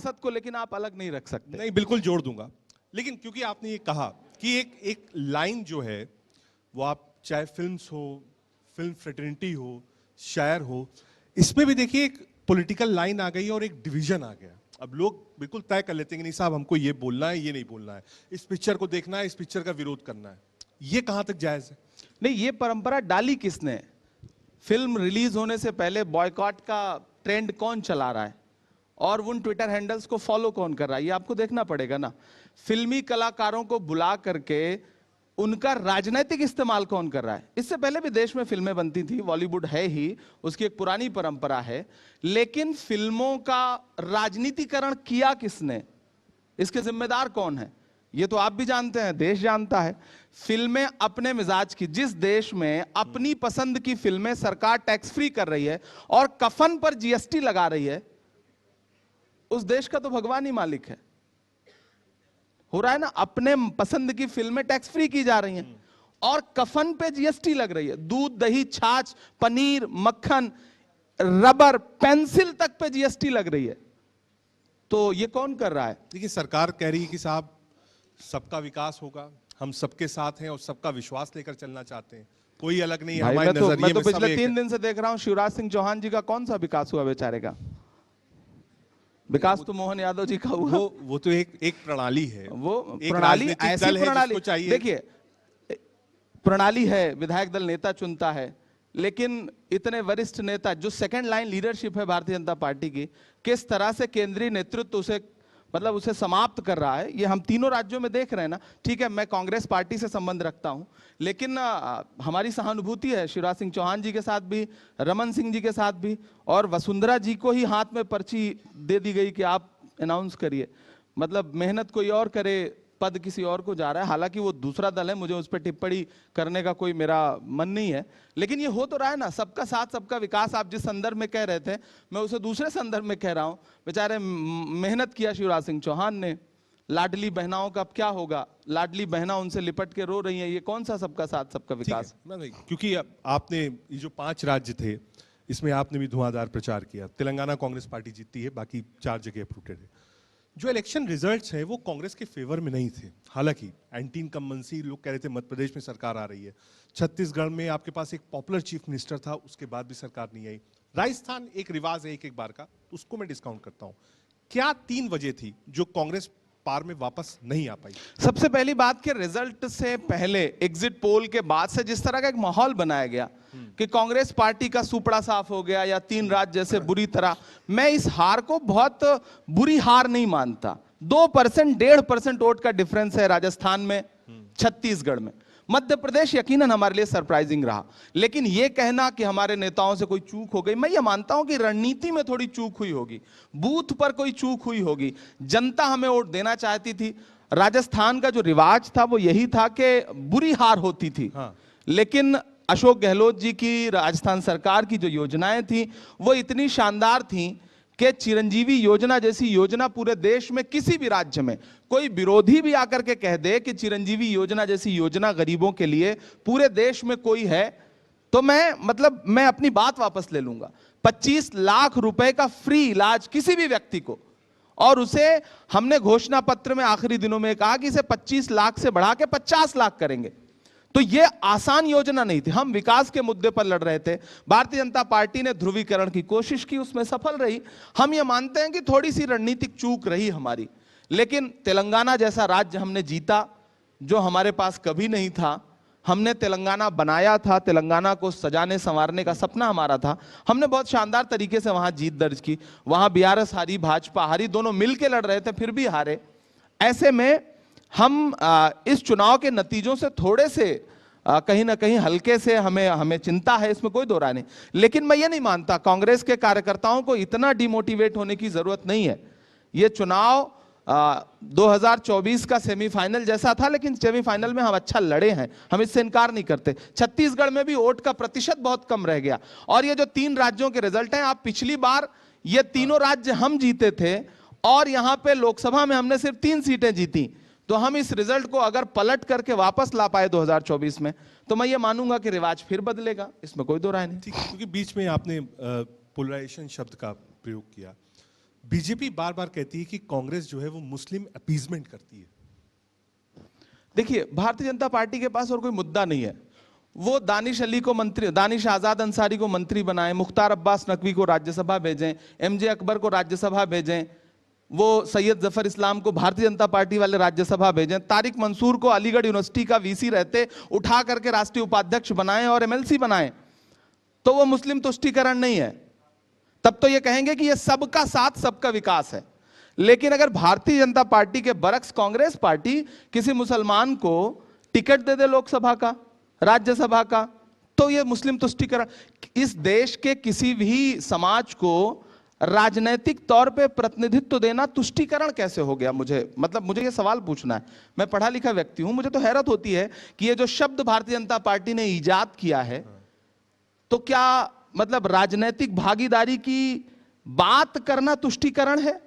सियासत को लेकिन आप अलग नहीं रख सकते। नहीं, बिल्कुल जोड़ दूंगा, लेकिन क्योंकि आपने ये कहा कि एक लाइन जो है वो आप चाहे फिल्म्स हो, फिल्म फ्रेटर्निटी हो, शायर हो, इसमें भी देखिए एक पॉलिटिकल लाइन आ गई और एक डिवीजन आ गया। अब लोग बिल्कुल तय कर लेते हैं कि नहीं साहब हमको ये बोलना है, ये नहीं बोलना है, इस पिक्चर को देखना है, इस पिक्चर का विरोध करना है। ये कहां तक जायज है? नहीं, ये परंपरा डाली किसने? फिल्म रिलीज होने से पहले बॉयकॉट का ट्रेंड कौन चला रहा है और उन ट्विटर हैंडल्स को फॉलो कौन कर रहा है, ये आपको देखना पड़ेगा ना। फिल्मी कलाकारों को बुला करके उनका राजनीतिक इस्तेमाल कौन कर रहा है? इससे पहले भी देश में फिल्में बनती थी, बॉलीवुड है ही, उसकी एक पुरानी परंपरा है, लेकिन फिल्मों का राजनीतिकरण किया किसने? इसके जिम्मेदार कौन है? ये तो आप भी जानते हैं, देश जानता है। फिल्में अपने मिजाज की, जिस देश में अपनी पसंद की फिल्में सरकार टैक्स फ्री कर रही है और कफन पर जीएसटी लगा रही है, उस देश का तो भगवान ही मालिक है। हो रहा है ना, अपने पसंद की फिल्में टैक्स फ्री की जा रही हैं और कफन पे जीएसटी लग रही है। दूध, दही, छाछ, पनीर, मक्खन, रबर, पेंसिल तक पे जीएसटी लग रही है। तो ये कौन कर रहा है? देखिए, सरकार कह रही है कि साहब सबका विकास होगा, हम सबके साथ हैं और सबका विश्वास लेकर चलना चाहते हैं, कोई अलग नहीं है हमारे नजरिए में। मैं तो पिछले 3 दिन से देख रहा हूं, शिवराज सिंह चौहान जी का कौन सा विकास हुआ बेचारे का? विकास तो मोहन यादव जी का हुआ। वो तो एक प्रणाली है, वो एक प्रणाली, राजनीतिक ऐसी दल है प्रणाली जिसको चाहिए। देखिए, प्रणाली है, विधायक दल नेता चुनता है, लेकिन इतने वरिष्ठ नेता जो सेकंड लाइन लीडरशिप है भारतीय जनता पार्टी की, किस तरह से केंद्रीय नेतृत्व उसे समाप्त कर रहा है, ये हम तीनों राज्यों में देख रहे हैं ना। ठीक है, मैं कांग्रेस पार्टी से संबंध रखता हूं, लेकिन हमारी सहानुभूति है शिवराज सिंह चौहान जी के साथ भी, रमन सिंह जी के साथ भी, और वसुंधरा जी को ही हाथ में पर्ची दे दी गई कि आप अनाउंस करिए। मतलब मेहनत कोई और करे, पद किसी और को जा रहा है। हालांकि वो दूसरा दल है, मुझे उस पर टिप्पणी करने का कोई मेरा मन नहीं है, लेकिन ये हो तो रहा है ना, सबका साथ सबका विकास। आप जिस संदर्भ में कह रहे थे, मैं उसे दूसरे संदर्भ में कह रहा हूं। बेचारे मेहनत किया शिवराज सिंह चौहान ने, लाडली बहनाओं का अब क्या होगा? लाडली बहना उनसे लिपट के रो रही है, ये कौन सा सबका साथ सबका विकास? क्योंकि आपने ये जो 5 राज्य थे, इसमें आपने भी धुआंधार प्रचार किया। तेलंगाना कांग्रेस पार्टी जीती है, बाकी 4 जगह अप्रूटेड है। जो इलेक्शन रिजल्ट्स हैं वो कांग्रेस के फेवर में नहीं थे। हालांकि एंटी इनकम्बेंसी लोग कह रहे थे, मध्य प्रदेश में सरकार आ रही है, छत्तीसगढ़ में आपके पास एक पॉपुलर चीफ मिनिस्टर था, उसके बाद भी सरकार नहीं आई। राजस्थान एक रिवाज है एक बार का, उसको मैं डिस्काउंट करता हूं। क्या 3 वजह थी जो कांग्रेस पार में वापस नहीं आ पाई? सबसे पहली बात कि रिजल्ट से पहले, एग्जिट पोल के बाद से जिस तरह का एक माहौल बनाया गया कि कांग्रेस पार्टी का सुपड़ा साफ हो गया, या 3 राज्य जैसे बुरी तरह, मैं इस हार को बहुत बुरी हार नहीं मानता। 2%, 1.5% वोट का डिफरेंस है राजस्थान में, छत्तीसगढ़ में। मध्य प्रदेश यकीनन हमारे लिए सरप्राइजिंग रहा, लेकिन यह कहना कि हमारे नेताओं से कोई चूक हो गई, मैं ये मानता हूं कि रणनीति में थोड़ी चूक हुई होगी, बूथ पर कोई चूक हुई होगी। जनता हमें वोट देना चाहती थी। राजस्थान का जो रिवाज था वो यही था कि बुरी हार होती थी। हाँ। लेकिन अशोक गहलोत जी की राजस्थान सरकार की जो योजनाएं थी वो इतनी शानदार थी कि चिरंजीवी योजना जैसी योजना पूरे देश में किसी भी राज्य में, कोई विरोधी भी आकर के कह दे कि चिरंजीवी योजना जैसी योजना गरीबों के लिए पूरे देश में कोई है, तो मैं अपनी बात वापस ले लूंगा। 25 लाख रुपए का फ्री इलाज किसी भी व्यक्ति को, और उसे हमने घोषणा पत्र में आखिरी दिनों में कहा कि इसे 25 लाख से बढ़ा के 50 लाख करेंगे। तो यह आसान योजना नहीं थी। हम विकास के मुद्दे पर लड़ रहे थे। भारतीय जनता पार्टी ने ध्रुवीकरण की कोशिश की, उसमें सफल रही। हम यह मानते हैं कि थोड़ी सी रणनीतिक चूक रही हमारी, लेकिन तेलंगाना जैसा राज्य हमने जीता जो हमारे पास कभी नहीं था। हमने तेलंगाना बनाया था, तेलंगाना को सजाने संवारने का सपना हमारा था। हमने बहुत शानदार तरीके से वहां जीत दर्ज की। वहां बीआरएस हारी, भाजपा हारी, दोनों मिलकर लड़ रहे थे, फिर भी हारे। ऐसे में हम इस चुनाव के नतीजों से थोड़े से कहीं ना कहीं हल्के से हमें चिंता है, इसमें कोई दो राय नहीं। लेकिन मैं ये नहीं मानता कांग्रेस के कार्यकर्ताओं को इतना डिमोटिवेट होने की जरूरत नहीं है। ये चुनाव 2024 का सेमीफाइनल जैसा था, लेकिन सेमीफाइनल में हम अच्छा लड़े हैं, हम इससे इनकार नहीं करते। छत्तीसगढ़ में भी वोट का प्रतिशत बहुत कम रह गया। और ये जो 3 राज्यों के रिजल्ट हैं, आप पिछली बार ये तीनों राज्य हम जीते थे और यहां पे लोकसभा में हमने सिर्फ 3 सीटें जीती। तो हम इस रिजल्ट को अगर पलट करके वापस ला पाए 2024 में, तो मैं ये मानूंगा कि रिवाज फिर बदलेगा, इसमें कोई दो राय नहीं। ठीक है, क्योंकि बीच में आपने पोलराइजेशन शब्द का प्रयोग किया, बीजेपी बार बार कहती है कि कांग्रेस जो है वो मुस्लिम अपीजमेंट करती है। देखिए, भारतीय जनता पार्टी के पास और कोई मुद्दा नहीं है। वो दानिश अली को मंत्री, दानिश आजाद अंसारी को मंत्री बनाएं, मुख्तार अब्बास नकवी को राज्यसभा भेजें, एमजे अकबर को राज्यसभा भेजें, वो सैयद जफर इस्लाम को भारतीय जनता पार्टी वाले राज्यसभा भेजें, तारिक मंसूर को अलीगढ़ यूनिवर्सिटी का वीसी रहते उठा करके राष्ट्रीय उपाध्यक्ष बनाएं और एमएलसी बनाएं, तो वो मुस्लिम तुष्टीकरण नहीं है। तब तो ये कहेंगे कि ये सबका साथ सबका विकास है। लेकिन अगर भारतीय जनता पार्टी के बरक्स कांग्रेस पार्टी किसी मुसलमान को टिकट दे दे लोकसभा का, राज्यसभा का, तो ये मुस्लिम तुष्टीकरण। इस देश के किसी भी समाज को राजनीतिक तौर पे प्रतिनिधित्व देना तुष्टीकरण कैसे हो गया? मुझे ये सवाल पूछना है। मैं पढ़ा लिखा व्यक्ति हूं, मुझे तो हैरत होती है कि ये जो शब्द भारतीय जनता पार्टी ने ईजाद किया है, तो क्या मतलब राजनीतिक भागीदारी की बात करना तुष्टीकरण है?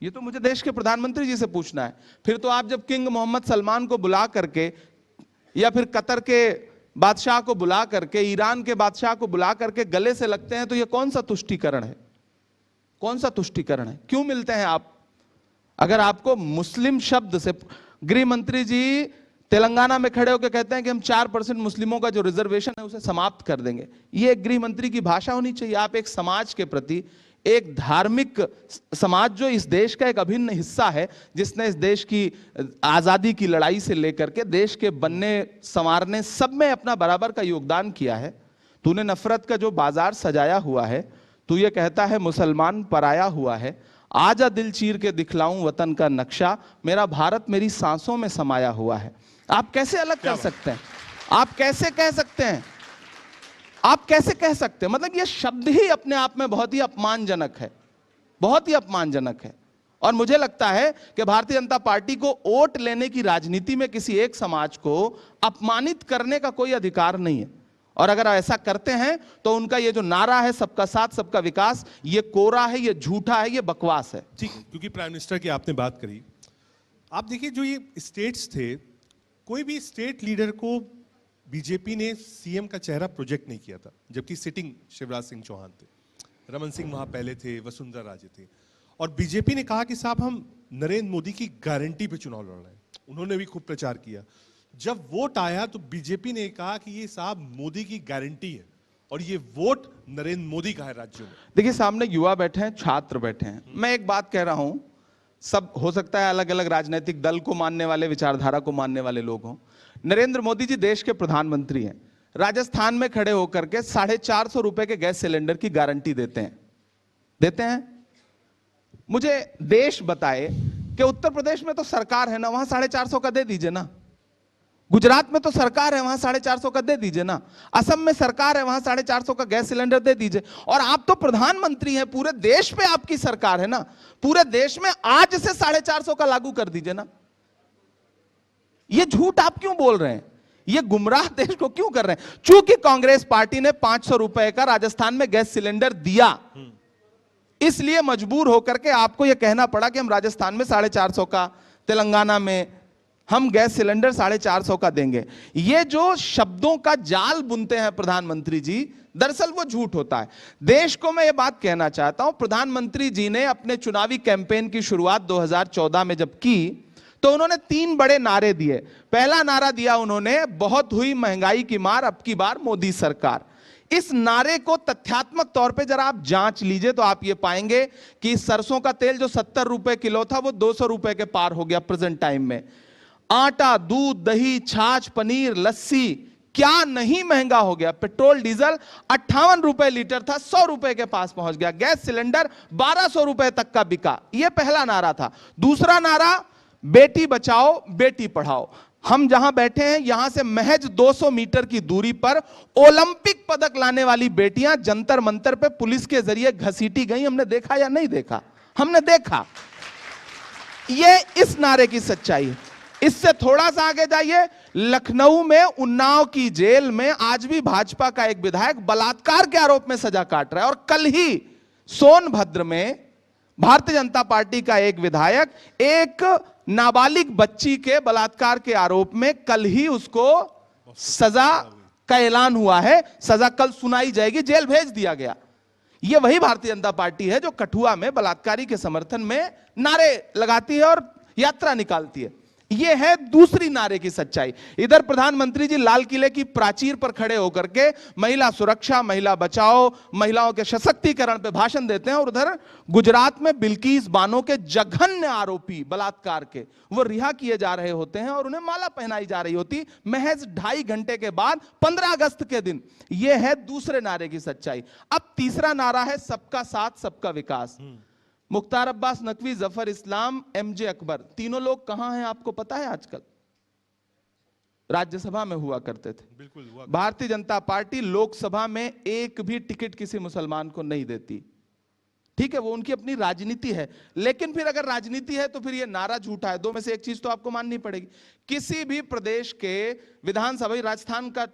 ये तो मुझे देश के प्रधानमंत्री जी से पूछना है। फिर तो आप जब किंग मोहम्मद सलमान को बुला करके, या फिर कतर के बादशाह को बुला करके, ईरान के बादशाह को बुला करके गले से लगते हैं, तो ये कौन सा तुष्टीकरण है? कौन सा तुष्टीकरण है? क्यों मिलते हैं आप? अगर आपको मुस्लिम शब्द से, गृह मंत्री जी तेलंगाना में खड़े होकर कहते हैं कि हम 4% मुस्लिमों का जो रिजर्वेशन है उसे समाप्त कर देंगे, ये एक गृह मंत्री की भाषा होनी चाहिए। आप एक समाज के प्रति, एक धार्मिक समाज जो इस देश का एक अभिन्न हिस्सा है, जिसने इस देश की आजादी की लड़ाई से लेकर के देश के बनने संवारने सब में अपना बराबर का योगदान किया है, तूने नफरत का जो बाजार सजाया हुआ है, तू ये कहता है मुसलमान पराया हुआ है, आजा दिल चीर के दिखलाऊं वतन का नक्शा, मेरा भारत मेरी सांसों में समाया हुआ है। आप कैसे अलग कर सकते हैं? आप कैसे कह सकते हैं? आप कैसे कह सकते हैं? मतलब ये शब्द ही अपने आप में बहुत ही अपमानजनक है, बहुत ही अपमानजनक है। और मुझे लगता है कि भारतीय जनता पार्टी को वोट लेने की राजनीति में किसी एक समाज को अपमानित करने का कोई अधिकार नहीं है। और अगर ऐसा करते हैं तो उनका ये जो नारा है सबका साथ सबका विकास, ये कोरा है, ये झूठा है, ये बकवास है। ठीक, क्योंकि प्राइम मिनिस्टर की आपने बात करी, आप देखिए जो ये स्टेट्स थे, कोई भी स्टेट लीडर को बीजेपी ने सीएम का चेहरा प्रोजेक्ट नहीं किया था, जबकि सिटिंग शिवराज सिंह चौहान थे, रमन सिंह वहां पहले थे, वसुंधरा राजे थे। और बीजेपी ने कहा कि साहब हम नरेंद्र मोदी की गारंटी पे चुनाव लड़ रहे हैं, उन्होंने भी खूब प्रचार किया। जब वोट आया तो बीजेपी ने कहा कि ये साहब मोदी की गारंटी है और ये वोट नरेंद्र मोदी का है राज्यों में। देखिए, सामने युवा बैठे हैं, छात्र बैठे हैं। मैं एक बात कह रहा हूं, सब हो सकता है अलग अलग राजनीतिक दल को मानने वाले, विचारधारा को मानने वाले लोग हों। नरेंद्र मोदी जी देश के प्रधानमंत्री हैं, राजस्थान में खड़े होकर के 450 रुपए के गैस सिलेंडर की गारंटी देते हैं। मुझे देश बताए कि उत्तर प्रदेश में तो सरकार है ना, वहां 450 का दे दीजिए ना। गुजरात में तो सरकार है, वहां 450 का दे दीजिए ना। असम में सरकार है, वहां 450 का गैस सिलेंडर दे दीजिए। और आप तो प्रधानमंत्री हैं, पूरे देश पे आपकी सरकार है ना, पूरे देश में आज से 450 का लागू कर दीजिए ना। ये झूठ आप क्यों बोल रहे हैं? ये गुमराह देश को क्यों कर रहे हैं? चूंकि कांग्रेस पार्टी ने 500 रुपए का राजस्थान में गैस सिलेंडर दिया, इसलिए मजबूर होकर के आपको यह कहना पड़ा कि हम राजस्थान में 450 का, तेलंगाना में हम गैस सिलेंडर 450 का देंगे। ये जो शब्दों का जाल बुनते हैं प्रधानमंत्री जी, दरअसल वो झूठ होता है। देश को मैं ये बात कहना चाहता हूं, प्रधानमंत्री जी ने अपने चुनावी कैंपेन की शुरुआत 2014 में जब की, तो उन्होंने 3 बड़े नारे दिए। पहला नारा दिया उन्होंने, बहुत हुई महंगाई की मार, अब की बार मोदी सरकार। इस नारे को तथ्यात्मक तौर पे जरा आप जांच लीजिए तो आप ये पाएंगे कि सरसों का तेल जो 70 रुपए किलो था वो 200 रुपए के पार हो गया प्रेजेंट टाइम में। आटा, दूध, दही, छाछ, पनीर, लस्सी क्या नहीं महंगा हो गया। पेट्रोल डीजल 58 रुपए लीटर था, 100 रुपए के पास पहुंच गया। गैस सिलेंडर 1200 रुपए तक का बिका। यह पहला नारा था। दूसरा नारा, बेटी बचाओ बेटी पढ़ाओ। हम जहां बैठे हैं यहां से महज 200 मीटर की दूरी पर ओलंपिक पदक लाने वाली बेटियां जंतर मंतर पे पुलिस के जरिए घसीटी गई। हमने देखा या नहीं देखा? हमने देखा। यह इस नारे की सच्चाई है। इससे थोड़ा सा आगे जाइए, लखनऊ में उन्नाव की जेल में आज भी भाजपा का एक विधायक बलात्कार के आरोप में सजा काट रहा है। और कल ही सोनभद्र में भारतीय जनता पार्टी का एक विधायक एक नाबालिग बच्ची के बलात्कार के आरोप में कल ही उसको सजा का ऐलान हुआ है। सजा कल सुनाई जाएगी, जेल भेज दिया गया। ये वही भारतीय जनता पार्टी है जो कठुआ में बलात्कारी के समर्थन में नारे लगाती है और यात्रा निकालती है। ये है दूसरी नारे की सच्चाई। इधर प्रधानमंत्री जी लाल किले की प्राचीर पर खड़े होकर के महिला सुरक्षा, महिला बचाओ, महिलाओं के सशक्तिकरण पे भाषण देते हैं, और उधर गुजरात में बिल्किस बानो के जघन्य आरोपी बलात्कार के वो रिहा किए जा रहे होते हैं और उन्हें माला पहनाई जा रही होती महज 2.5 घंटे के बाद 15 अगस्त के दिन। यह है दूसरे नारे की सच्चाई। अब तीसरा नारा है सबका साथ सबका विकास। मुख्तार अब्बास नकवी, जफर इस्लाम, एमजे अकबर, तीनों लोग कहां हैं आपको पता है? आजकल राज्यसभा में हुआ करते थे। बिल्कुल हुआ। भारतीय जनता पार्टी लोकसभा में एक भी टिकट किसी मुसलमान को नहीं देती। ठीक है, वो उनकी अपनी राजनीति है, लेकिन फिर अगर राजनीति है तो फिर ये नारा झूठा है। दो में से एक चीज तो आपको माननी पड़ेगी। किसी भी प्रदेश के विधानसभा, राजस्थान का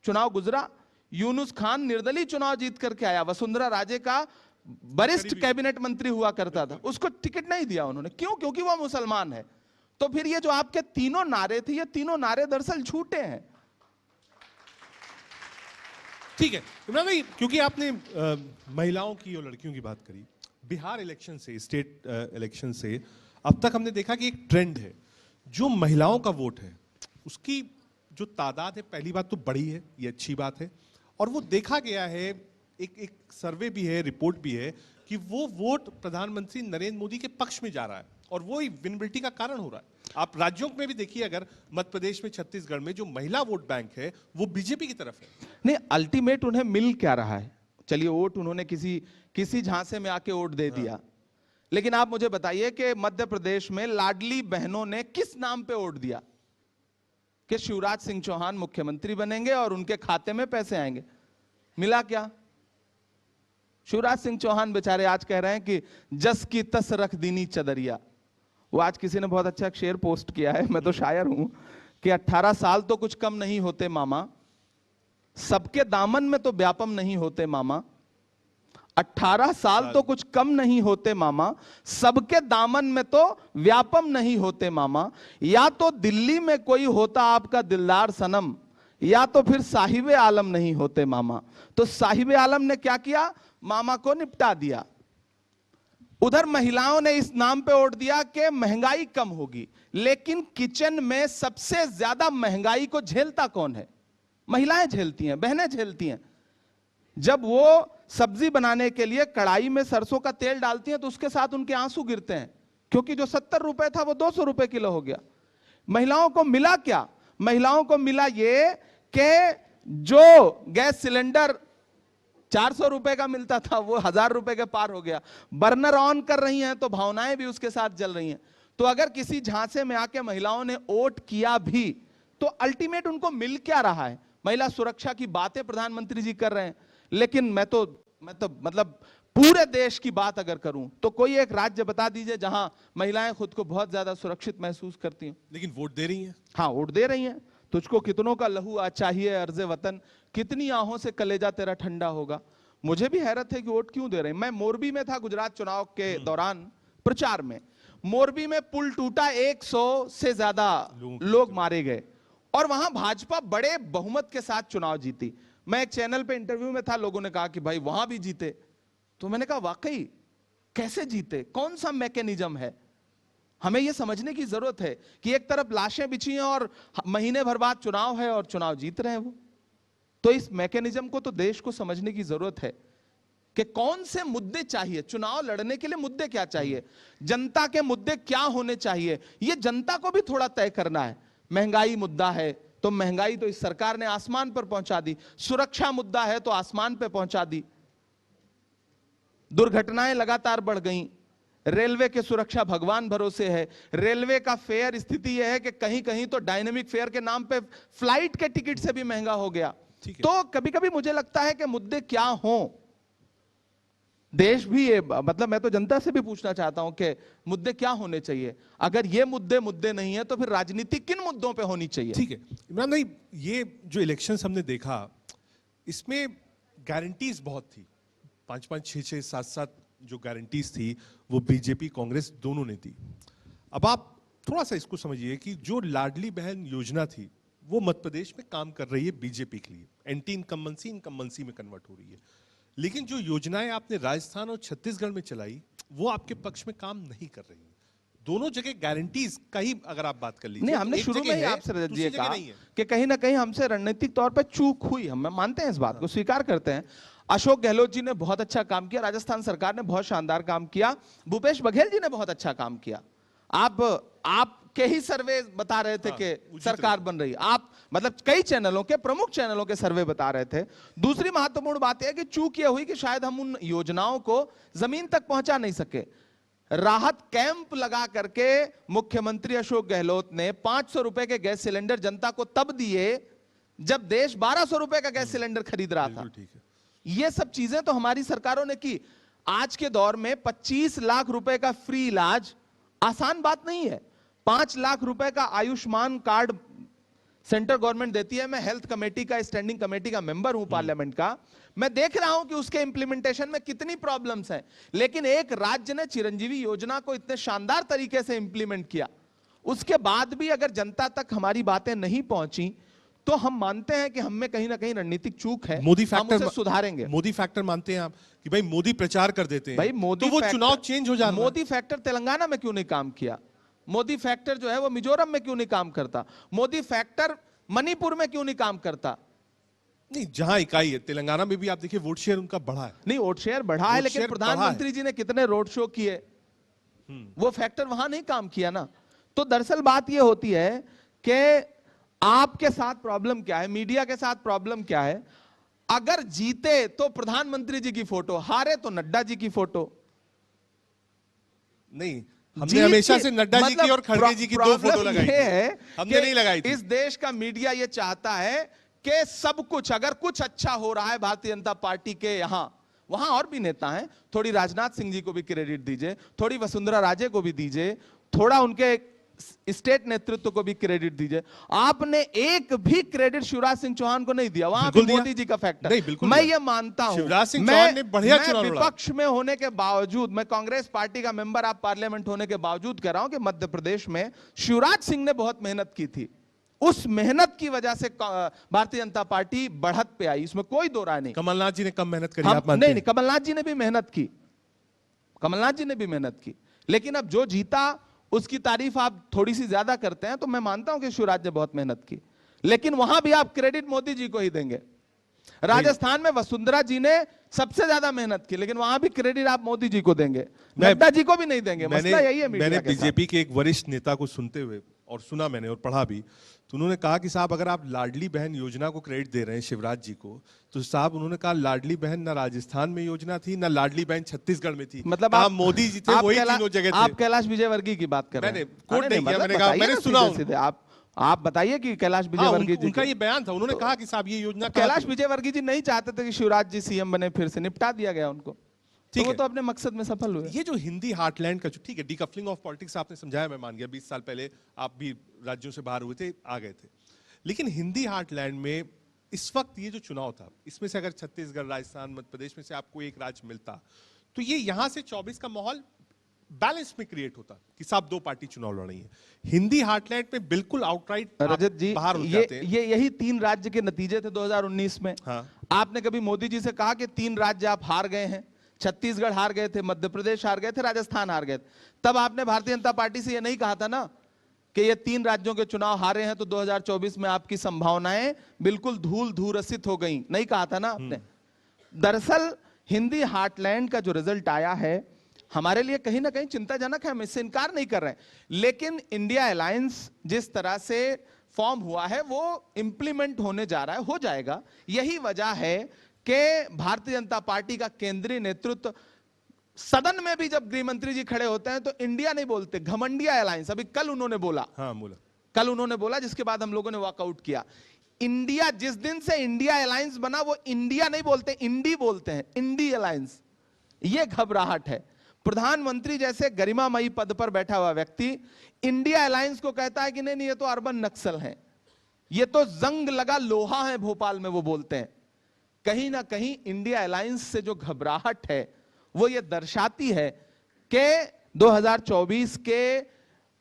चुनाव गुजरा, यूनुस खान निर्दलीय चुनाव जीत करके आया, वसुंधरा राजे का वरिष्ठ कैबिनेट मंत्री हुआ करता था, उसको टिकट नहीं दिया उन्होंने। क्यों? क्योंकि वो मुसलमान है। तो फिर ये जो आपके तीनों नारे थे, ये तीनों नारे दरअसल झूठे हैं। ठीक है इमरान भाई, क्योंकि आपने महिलाओं की और लड़कियों की बात करी, बिहार इलेक्शन से, स्टेट इलेक्शन से अब तक हमने देखा कि एक ट्रेंड है, जो महिलाओं का वोट है उसकी जो तादाद है, पहली बात तो बड़ी है, ये अच्छी बात है, और वो देखा गया है, एक सर्वे भी है, रिपोर्ट भी है कि वो वोट प्रधानमंत्री नरेंद्र मोदी के पक्ष में जा रहा है और वो ही विनेबिलिटी का कारण हो रहा है। आप राज्यों में भी देखिए, अगर मध्य प्रदेश में, छत्तीसगढ़ में जो महिला वोट बैंक है वो बीजेपी की तरफ है। नहीं, अल्टीमेट उन्हें मिल क्या रहा है? चलिए, वोट उन्होंने किसी झांसे में आके वोट दे दिया, लेकिन आप मुझे बताइए कि मध्य प्रदेश में लाडली बहनों ने किस नाम पे वोट दिया? कि शिवराज सिंह चौहान मुख्यमंत्री बनेंगे और उनके खाते में पैसे आएंगे। मिला क्या? शिवराज सिंह चौहान बेचारे आज कह रहे हैं कि जस की तस रख दीनी चदरिया। वो आज किसी ने बहुत अच्छा शेर पोस्ट किया है, मैं तो शायर हूं, कि 18 साल तो कुछ कम नहीं होते मामा, सबके दामन में तो व्यापम नहीं होते मामा। 18 साल तो कुछ कम नहीं होते मामा, सबके दामन में तो व्यापम नहीं होते मामा। या तो दिल्ली में कोई होता आपका दिलदार सनम, या तो फिर साहिब आलम नहीं होते मामा। तो साहिब आलम ने क्या किया? मामा को निपटा दिया। उधर महिलाओं ने इस नाम पे वोट दिया कि महंगाई कम होगी, लेकिन किचन में सबसे ज्यादा महंगाई को झेलता कौन है? महिलाएं झेलती हैं, बहनें झेलती हैं। जब वो सब्जी बनाने के लिए कढ़ाई में सरसों का तेल डालती हैं तो उसके साथ उनके आंसू गिरते हैं, क्योंकि जो 70 रुपए था वो 200 रुपए किलो हो गया। महिलाओं को मिला क्या? महिलाओं को मिला ये कि जो गैस सिलेंडर 400 रुपए का मिलता था वो 1000 रुपए के पार हो गया। बर्नर ऑन कर रही हैं तो भावनाएं भी उसके साथ जल रही हैं। तो अगर किसी झांसे में आके महिलाओं ने वोट किया भी तो अल्टीमेट उनको मिल क्या रहा है? महिला सुरक्षा की बातें प्रधानमंत्री जी कर रहे हैं, लेकिन मैं तो मतलब पूरे देश की बात अगर करूं तो कोई एक राज्य बता दीजिए जहां महिलाएं खुद को बहुत ज्यादा सुरक्षित महसूस करती हैं। लेकिन वोट दे रही हैं। हाँ, वोट दे रही हैं। तुझको कितनों का लहू आ चाहिए अर्ज़े वतन, कितनी आहों से कलेजा तेरा ठंडा होगा। मुझे भी हैरत है कि वोट क्यों दे रहे हैं। मैं मोरबी में था गुजरात चुनाव के दौरान प्रचार में। मोरबी में पुल टूटा, 100 से ज्यादा लोग मारे गए और वहां भाजपा बड़े बहुमत के साथ चुनाव जीती। मैं एक चैनल पे इंटरव्यू में था, लोगों ने कहा कि भाई वहां भी जीते। तो मैंने कहा वाकई कैसे जीते? कौन सा मैकेनिज्म है? हमें यह समझने की जरूरत है कि एक तरफ लाशें बिछी हैं और महीने भर बाद चुनाव है और चुनाव जीत रहे हैं वो। तो इस मैकेनिज्म को तो देश को समझने की जरूरत है कि कौन से मुद्दे चाहिए चुनाव लड़ने के लिए, मुद्दे क्या चाहिए, जनता के मुद्दे क्या होने चाहिए, यह जनता को भी थोड़ा तय करना है। महंगाई मुद्दा है तो महंगाई तो इस सरकार ने आसमान पर पहुंचा दी, सुरक्षा मुद्दा है तो आसमान पर पहुंचा दी। दुर्घटनाएं लगातार बढ़ गई, रेलवे की सुरक्षा भगवान भरोसे है। रेलवे का फेयर स्थिति यह है कि कहीं कहीं तो डायनेमिक फेयर के नाम पे फ्लाइट के टिकट से भी महंगा हो गया। तो कभी कभी मुझे लगता है कि मुद्दे क्या हों, देश भी ये, मतलब मैं तो जनता से भी पूछना चाहता हूं कि मुद्दे क्या होने चाहिए। अगर ये मुद्दे नहीं है तो फिर राजनीति किन मुद्दों पे होनी चाहिए? ठीक है इमरान भाई, ये जो इलेक्शंस हमने देखा इसमें गारंटीज बहुत थी, 5-5, 6-6, 7-7 जो गारंटीज थी वो बीजेपी कांग्रेस दोनों ने दी। अब आप थोड़ा सा इसको समझिए कि जो लाडली बहन योजना थी वो मध्य प्रदेश में काम कर रही है बीजेपी के लिए, एंटी इनकम्बेंसी में कन्वर्ट हो रही है। लेकिन जो योजनाएं आपने राजस्थान और छत्तीसगढ़ में चलाई वो आपके पक्ष में काम नहीं कर रही हैं। दोनों जगह गारंटीज का ही अगर आप बात कर लीजिए नहीं, तो हमने एक शुरू जगह में ही है, आपसे रजत जी दूसरी ये जगह कहा नहीं है। कि कहीं ना कहीं हमसे रणनीतिक तौर पर चूक हुई, हम मानते हैं इस बात को, स्वीकार करते हैं। अशोक गहलोत जी ने बहुत अच्छा काम किया, राजस्थान सरकार ने बहुत शानदार काम किया, भूपेश बघेल जी ने बहुत अच्छा काम किया। आपके ही सर्वे बता रहे थे कि सरकार बन रही, आप मतलब कई चैनलों के, प्रमुख चैनलों के सर्वे बता रहे थे। दूसरी महत्वपूर्ण बात यह कि चूक यह हुई कि शायद हम उन योजनाओं को जमीन तक पहुंचा नहीं सके। राहत कैंप लगा करके मुख्यमंत्री अशोक गहलोत ने 500 रुपए के गैस सिलेंडर जनता को तब दिए जब देश 1200 रुपए का गैस सिलेंडर खरीद रहा था। ठीक है। ये सब चीजें तो हमारी सरकारों ने की। आज के दौर में 25 लाख रुपए का फ्री इलाज आसान बात नहीं है। 5 लाख रुपए का आयुष्मान कार्ड सेंट्रल गवर्नमेंट देती है। मैं हेल्थ कमेटी का, स्टैंडिंग कमेटी का मेंबर हूं पार्लियामेंट का। मैं देख रहा हूं कि उसके इंप्लीमेंटेशन में कितनी प्रॉब्लम्स हैं, लेकिन एक राज्य ने चिरंजीवी योजना को इतने शानदार तरीके से इंप्लीमेंट किया, उसके बाद भी अगर जनता तक हमारी बातें नहीं पहुंची तो हम मानते हैं कि हम में कहीं ना कहीं रणनीतिक चूक है। मोदी हम फैक्टर उसे सुधारेंगे। मोदी फैक्टर मानते हैं आप कि भाई मोदी प्रचार कर देते हैं, भाई मोदी तो वो फैक्टर- चुनाव चेंज हो जाता है। मोदी फैक्टर तेलंगाना में क्यों नहीं काम किया? मोदी फैक्टर जो है वो मिजोरम में क्यों नहीं काम करता? मोदी फैक्टर मणिपुर में क्यों नहीं काम करता? नहीं, जहां इकाई है तेलंगाना में भी आप देखिए वोट शेयर उनका बढ़ा है। नहीं, वोट शेयर बढ़ा है, वोट लेकिन शेयर प्रधानमंत्री जी ने कितने रोड शो किए, वो फैक्टर वहां नहीं काम किया ना। तो दरअसल बात ये होती है कि आपके साथ प्रॉब्लम क्या है, मीडिया के साथ प्रॉब्लम क्या है? अगर जीते तो प्रधानमंत्री जी की फोटो, हारे तो नड्डा जी की फोटो। नहीं, हमने जीत हमेशा की- से नड्डा जी की और खड़गे जी की 2 फोटो प्रॉब्लम लगाई ये थी। है हमने कि नहीं लगाई थी। इस देश का मीडिया ये चाहता है कि सब कुछ, अगर कुछ अच्छा हो रहा है भारतीय जनता पार्टी के यहां, वहां और भी नेता हैं, थोड़ी राजनाथ सिंह जी को भी क्रेडिट दीजिए, थोड़ी वसुंधरा राजे को भी दीजिए, थोड़ा उनके स्टेट नेतृत्व को भी क्रेडिट दीजिए। आपने एक भी क्रेडिट शिवराज सिंह चौहान को नहीं दिया। वहां भी बिल्कुल दिया। मोदी जी का फैक्टर। नहीं, बिल्कुल मैं दिया। ये मानता हूं, शिवराज सिंह मैं- चौहान ने बढ़िया मैं चुनाव लड़ा। विपक्ष में होने के बावजूद, मैं कांग्रेस पार्टी का मेंबर आप पार्लियामेंट होने के बावजूद कह रहा हूं कि मध्य प्रदेश में शिवराज सिंह ने बहुत मेहनत की थी। उस मेहनत की वजह से भारतीय जनता पार्टी बढ़त पे आई, इसमें कोई दो राय नहीं। कमलनाथ जी ने कम मेहनत करी, हम आप मानते नहीं, हैं? कमलनाथ जी ने भी मेहनत की, कमलनाथ जी ने भी मेहनत की, लेकिन अब जो जीता उसकी तारीफ आप थोड़ी सी ज्यादा करते हैं, तो मैं मानता हूं कि शिवराज ने बहुत मेहनत की, लेकिन वहां भी आप क्रेडिट मोदी जी को ही देंगे। राजस्थान में वसुंधरा जी ने सबसे ज्यादा मेहनत की, लेकिन वहां भी क्रेडिट आप मोदी जी को देंगे, नड्डा जी को भी नहीं देंगे। मसला यही है मीडिया मैंने के साथ। बीजेपी के एक वरिष्ठ नेता को सुनते हुए और सुना मैंने और पढ़ा भी, तो उन्होंने कहा कि साहब अगर आप लाडली बहन योजना को क्रेडिट दे रहे हैं शिवराज जी को, तो साहब उन्होंने कहा लाडली बहन ना राजस्थान में योजना थी, ना लाडली बहन छत्तीसगढ़ में थी। मतलब कहा आप मोदी जी थे, आप वही कैला- तीनों जगह थे। आप कैलाश विजयवर्गीय की बात कर रहे हैं। मैंने कोट अरे नहीं किया, मतलब मैंने कहा, बताइए मैंने ना सुना सीधे-सीधे। आप बताइए कि कैलाश विजयवर्गीय जी उनका ये बयान था, उन्होंने कहा कि साहब ये योजना कहाँ कैलाश थी? विजयवर्गीय जी नहीं चाहते थे कि शिवराज जी सीएम बने, फिर से निपटा दिया गया उनको, तो ठीक वो है। तो अपने मकसद में सफल हुए। ये जो हिंदी हार्टलैंड का जो, ठीक है, डीकपलिंग ऑफ पॉलिटिक्स आपने समझाया, मैं मान गया, 20 साल पहले आप भी राज्यों से बाहर हुए थे, आ गए थे, लेकिन हिंदी हार्टलैंड में इस वक्त ये जो चुनाव था, इसमें से अगर छत्तीसगढ़, राजस्थान, मध्य प्रदेश में से आपको एक राज्य मिलता, तो ये यहां से 24 का माहौल बैलेंस में क्रिएट होता कि साहब 2 पार्टी चुनाव लड़ रही है। हिंदी हार्टलैंड में बिल्कुल आउटराइट रजत जी, बाहर हो ये जाते हैं। यही 3 राज्य के नतीजे थे 2019 में। हाँ। आपने कभी मोदी जी से कहा कि 3 राज्य आप हार गए हैं? छत्तीसगढ़ हार गए थे, मध्य प्रदेश हार गए थे, राजस्थान हार गए थे। तब आपने भारतीय जनता पार्टी से ये नहीं कहा था ना कि ये 3 राज्यों के चुनाव हारे हैं तो 2024 में आपकी संभावनाएं बिल्कुल धूल-धूरसित हो गई, नहीं कहा था ना आपने। दरअसल हिंदी हार्टलैंड का जो रिजल्ट आया है हमारे लिए कहीं ना कहीं चिंताजनक है, हम इससे इनकार नहीं कर रहे हैं, लेकिन इंडिया अलायंस जिस तरह से फॉर्म हुआ है वो इंप्लीमेंट होने जा रहा है, हो जाएगा। यही वजह है कि भारतीय जनता पार्टी का केंद्रीय नेतृत्व सदन में भी जब गृह मंत्री जी खड़े होते हैं तो इंडिया नहीं बोलते, घमंडिया अलायंस। अभी कल उन्होंने बोला, हाँ, बोला कल उन्होंने बोला, जिसके बाद हम लोगों ने वॉकआउट किया। इंडिया, जिस दिन से इंडिया अलायंस बना वो इंडिया नहीं बोलते, इंडी बोलते हैं, इंडी अलायंस। ये घबराहट है। प्रधानमंत्री जैसे गरिमामयी पद पर बैठा हुआ व्यक्ति इंडिया अलायंस को कहता है कि नहीं नहीं, ये तो अर्बन नक्सल है, ये तो जंग लगा लोहा है भोपाल में, वो बोलते हैं। कहीं ना कहीं इंडिया अलायंस से जो घबराहट है वो ये दर्शाती है कि 2024 के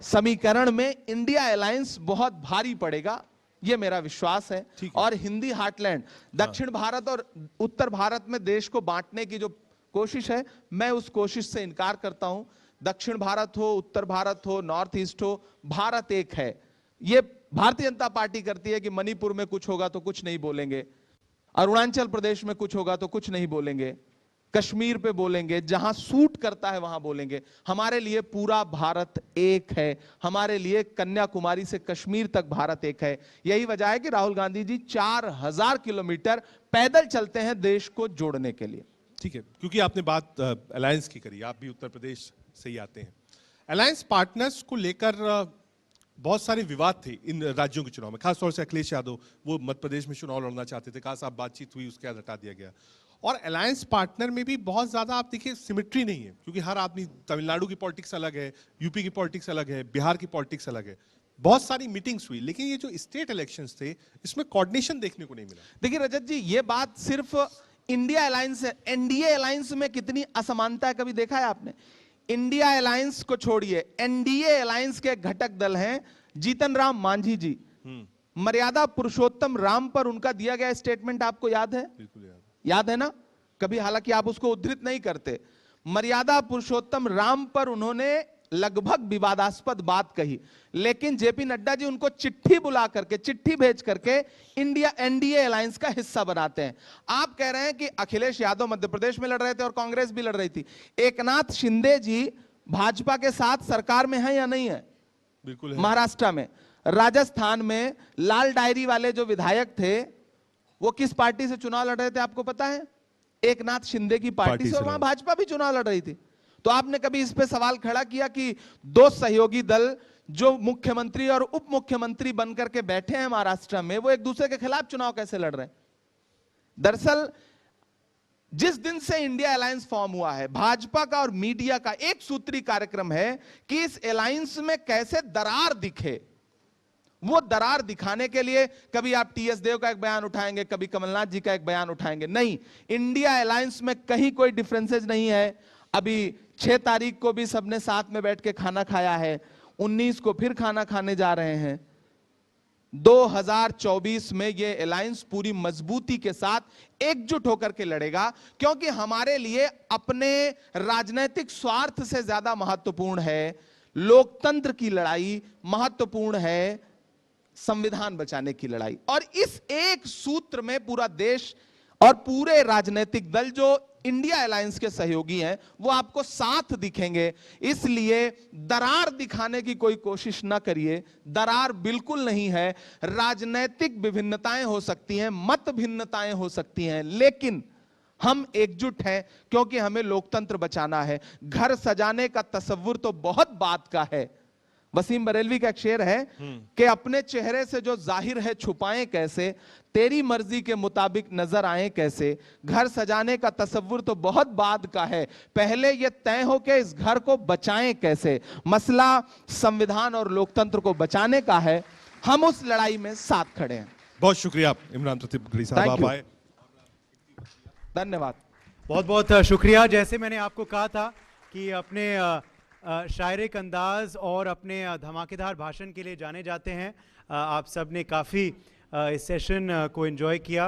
समीकरण में इंडिया अलायंस बहुत भारी पड़ेगा। ये मेरा विश्वास है। ठीक है। और हिंदी हार्टलैंड, दक्षिण भारत और उत्तर भारत में देश को बांटने की जो कोशिश है, मैं उस कोशिश से इनकार करता हूं। दक्षिण भारत हो, उत्तर भारत हो, नॉर्थ ईस्ट हो, भारत एक है। ये भारतीय जनता पार्टी करती है कि मणिपुर में कुछ होगा तो कुछ नहीं बोलेंगे, अरुणाचल प्रदेश में कुछ होगा तो कुछ नहीं बोलेंगे, कश्मीर पे बोलेंगे, जहां सूट करता है वहां बोलेंगे। हमारे लिए पूरा भारत एक है, हमारे लिए कन्याकुमारी से कश्मीर तक भारत एक है। यही वजह है कि राहुल गांधी जी 4000 किलोमीटर पैदल चलते हैं देश को जोड़ने के लिए। ठीक है, क्योंकि आपने बात अलायंस की करी, आप भी उत्तर प्रदेश से ही आते हैं। अलायंस पार्टनर्स को लेकर बहुत सारे विवाद थे इन राज्यों के चुनाव में, खासतौर से अखिलेश यादव, वो मध्य प्रदेश में चुनाव लड़ना चाहते थे, कहा साहब बातचीत हुई, उसके बाद हटा दिया गया। और अलायंस पार्टनर में भी बहुत ज्यादा आप देखिए सिमेट्री नहीं है, क्योंकि हर आदमी, तमिलनाडु की पॉलिटिक्स अलग है, यूपी की पॉलिटिक्स अलग है, बिहार की पॉलिटिक्स अलग है। बहुत सारी मीटिंग्स हुई, लेकिन ये जो स्टेट इलेक्शंस थे इसमें कोऑर्डिनेशन देखने को नहीं मिला। देखिए रजत जी, ये बात सिर्फ इंडिया अलायंस है। एनडीए अलायंस में कितनी असमानता है कभी देखा है आपने? इंडिया अलायंस को छोड़िए, एनडीए अलायंस के घटक दल हैं जीतन राम मांझी जी। मर्यादा पुरुषोत्तम राम पर उनका दिया गया स्टेटमेंट आपको याद है? बिल्कुल याद है ना? कभी हालांकि आप उसको उद्धृत नहीं करते। मर्यादा पुरुषोत्तम राम पर उन्होंने लगभग विवादास्पद बात कही, लेकिन जेपी नड्डा जी उनको चिट्ठी बुला करके, चिट्ठी भेज करके इंडिया एनडीए अलायंस का हिस्सा बनाते हैं। आप कह रहे हैं कि अखिलेश यादव मध्य प्रदेश में लड़ रहे थे और कांग्रेस भी लड़ रही थी। एकनाथ शिंदे जी भाजपा के साथ सरकार में है या नहीं है? बिल्कुल है। महाराष्ट्र में, राजस्थान में लाल डायरी वाले जो विधायक थे वो किस पार्टी से चुनाव लड़ रहे थे आपको पता है? एकनाथ शिंदे की पार्टी से, और वहां भाजपा भी चुनाव लड़ रही थी। तो आपने कभी इस पे सवाल खड़ा किया कि दो सहयोगी दल जो मुख्यमंत्री और उप मुख्यमंत्री बनकर के बैठे हैं महाराष्ट्र में, वो एक दूसरे के खिलाफ चुनाव कैसे लड़ रहे हैं? दरअसल जिस दिन से इंडिया अलायंस फॉर्म हुआ है, भाजपा का और मीडिया का एक सूत्री कार्यक्रम है कि इस अलायंस में कैसे दरार दिखे। वो दरार दिखाने के लिए कभी आप टीएस देव का एक बयान उठाएंगे, कभी कमलनाथ जी का एक बयान उठाएंगे। नहीं, इंडिया अलायंस में कहीं कोई डिफरेंसेस नहीं है। अभी 6 तारीख को भी सबने साथ में बैठ के खाना खाया है, 19 को फिर खाना खाने जा रहे हैं। 2024 में ये अलायंस पूरी मजबूती के साथ एकजुट होकर के लड़ेगा, क्योंकि हमारे लिए अपने राजनीतिक स्वार्थ से ज्यादा महत्वपूर्ण है लोकतंत्र की लड़ाई, महत्वपूर्ण है संविधान बचाने की लड़ाई। और इस एक सूत्र में पूरा देश और पूरे राजनीतिक दल जो इंडिया अलायंस के सहयोगी हैं वो आपको साथ दिखेंगे। इसलिए दरार दिखाने की कोई कोशिश ना करिए, दरार बिल्कुल नहीं है। राजनीतिक विभिन्नताएं हो सकती हैं, मत भिन्नताएं हो सकती हैं, लेकिन हम एकजुट हैं क्योंकि हमें लोकतंत्र बचाना है। घर सजाने का तस्वुर तो बहुत बात का है। वसीम बरेलवी का एक शेर है कि अपने चेहरे से जो जाहिर है छुपाएं कैसे, तेरी मर्जी के मुताबिक नजर आए कैसे। घर सजाने का तस्वुर तो बहुत बाद का है, पहले यह तय हो कि इस घर को बचाएं कैसे। मसला संविधान और लोकतंत्र को बचाने का है, हम उस लड़ाई में साथ खड़े हैं। बहुत शुक्रिया इमरान प्रतिब साहब, आप आए। धन्यवाद। बहुत बहुत शुक्रिया। जैसे मैंने आपको कहा था कि अपने शायरिक अंदाज और अपने धमाकेदार भाषण के लिए जाने जाते हैं। आप सब ने काफ़ी इस सेशन को एंजॉय किया।